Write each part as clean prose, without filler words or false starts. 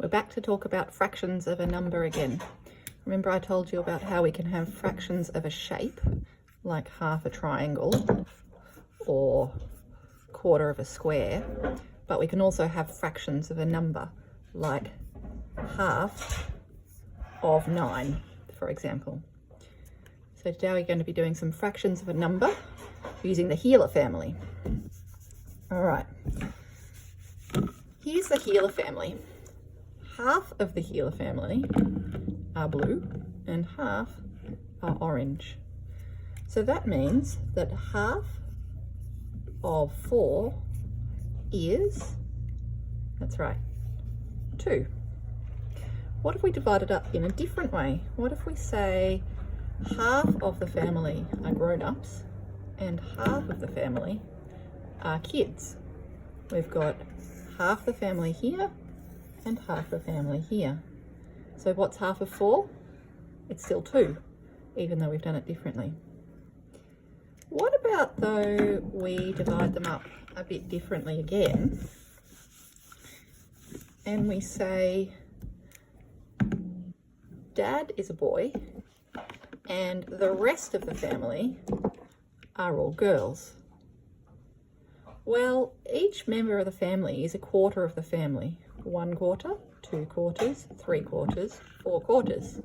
We're back to talk about fractions of a number again. Remember I told you about how we can have fractions of a shape, like half a triangle or quarter of a square, but we can also have fractions of a number, like half of 9, for example. So today we're going to be doing some fractions of a number using the Heeler family. All right, here's the Heeler family. Half of the Heeler family are blue and half are orange. So that means that half of 4 is, that's right, 2. What if we divide it up in a different way? What if we say half of the family are grown-ups and half of the family are kids? We've got half the family here and half the family here. So what's half of 4? It's still 2, even though we've done it differently. What about though we divide them up a bit differently again, and we say Dad is a boy and the rest of the family are all girls? Well, each member of the family is a quarter of the family. 1 quarter, 2 quarters, 3 quarters, 4 quarters.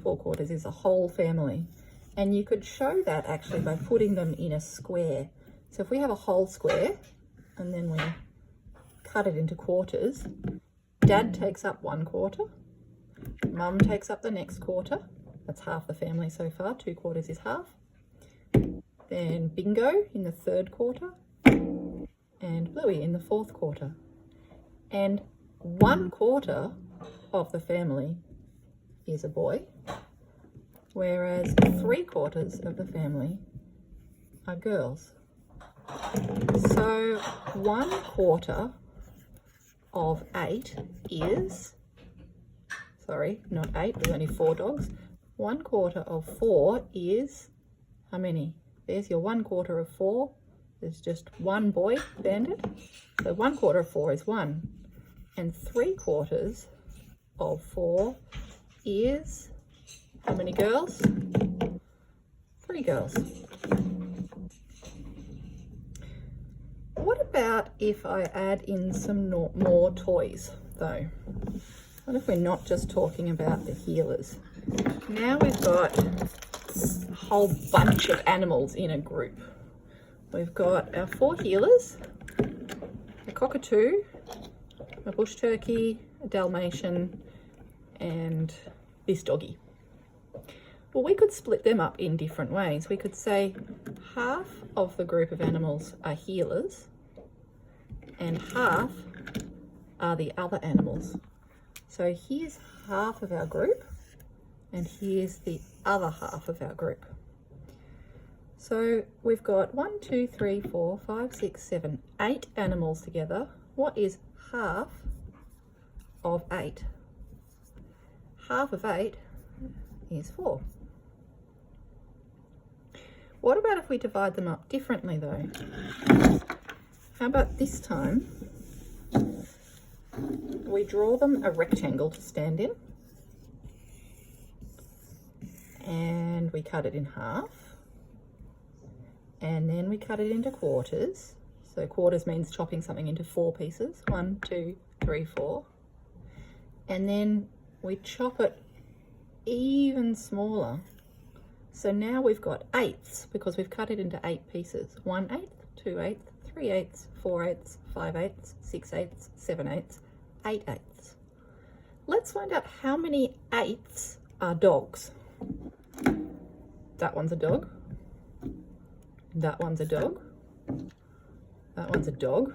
4 quarters is a whole family. And you could show that actually by putting them in a square. So if we have a whole square and then we cut it into quarters, Dad takes up 1 quarter, Mum takes up the next quarter. That's half the family so far. 2 quarters is half. Then Bingo in the 3rd quarter and Bluey in the 4th quarter. And 1 quarter of the family is a boy, whereas 3 quarters of the family are girls. So 1 quarter of 8 is, sorry, not 8, there's only 4 dogs. 1 quarter of 4 is how many? There's your 1 quarter of 4. There's just 1 boy, Bandit. So 1 quarter of 4 is 1. And 3 quarters of 4 is how many girls? 3 girls. What about if I add in some more toys though? What if we're not just talking about the Heelers? Now we've got a whole bunch of animals in a group. We've got our 4 Heelers, a cockatoo, a bush turkey, a Dalmatian, and this doggy. Well, we could split them up in different ways. We could say half of the group of animals are Heelers and half are the other animals. So here's half of our group and here's the other half of our group. So we've got 1, 2, 3, 4, 5, 6, 7, 8 animals together. What is half of 8? Half of 8 is 4. What about if we divide them up differently though? How about this time we draw them a rectangle to stand in and we cut it in half and then we cut it into quarters. So quarters means chopping something into 4 pieces. 1, 2, 3, 4. And then we chop it even smaller. So now we've got 8ths because we've cut it into 8 pieces. 1/8, 2/8, 3/8, 4/8, 5/8, 6/8, 7/8, 8/8. Let's find out how many 8ths are dogs. That one's a dog. That one's a dog. That one's a dog.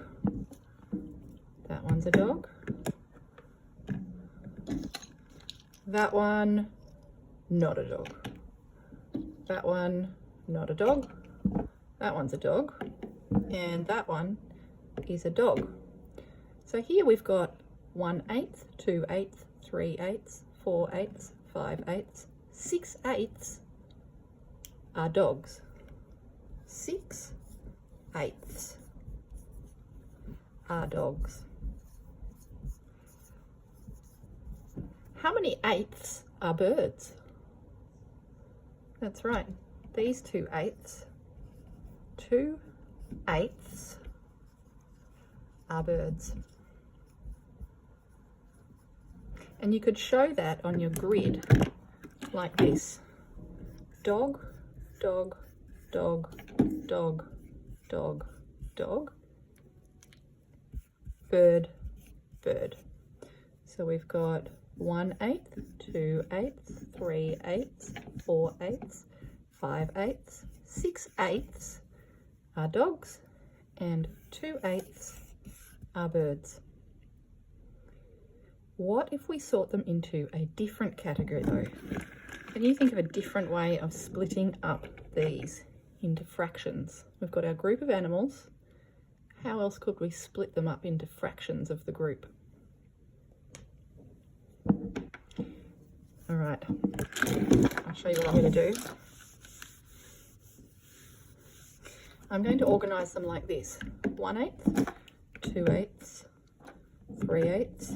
That one's a dog. That one, not a dog. That one, not a dog. That one's a dog. And that one is a dog. So here we've got 1/8, 2/8, 3/8, 4/8, 5/8, 6/8 are dogs. 6/8 are dogs. How many eighths are birds? That's right. These 2 eighths. 2 eighths are birds. And you could show that on your grid like this. Dog, dog, dog, dog, dog, dog. Bird, bird. So we've got 1/8, 2/8, 3/8, 4/8, 5/8, 6/8 are dogs, and 2/8 are birds. What if we sort them into a different category though? Can you think of a different way of splitting up these into fractions? We've got our group of animals. How else could we split them up into fractions of the group? All right, I'll show you what I'm going to do. I'm going to organise them like this: 1/8, 2/8, 3/8,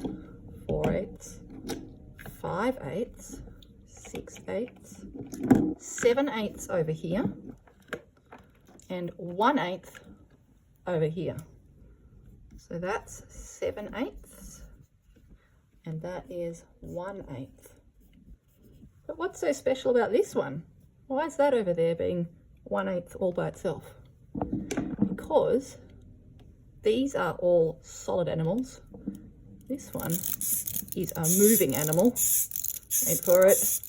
4/8, 5/8, 6/8, 7/8 over here, and 1/8 over here. So that's 7/8, and that is 1/8. But what's so special about this one? Why is that over there being 1/8 all by itself? Because these are all solid animals. This one is a moving animal. Wait for it.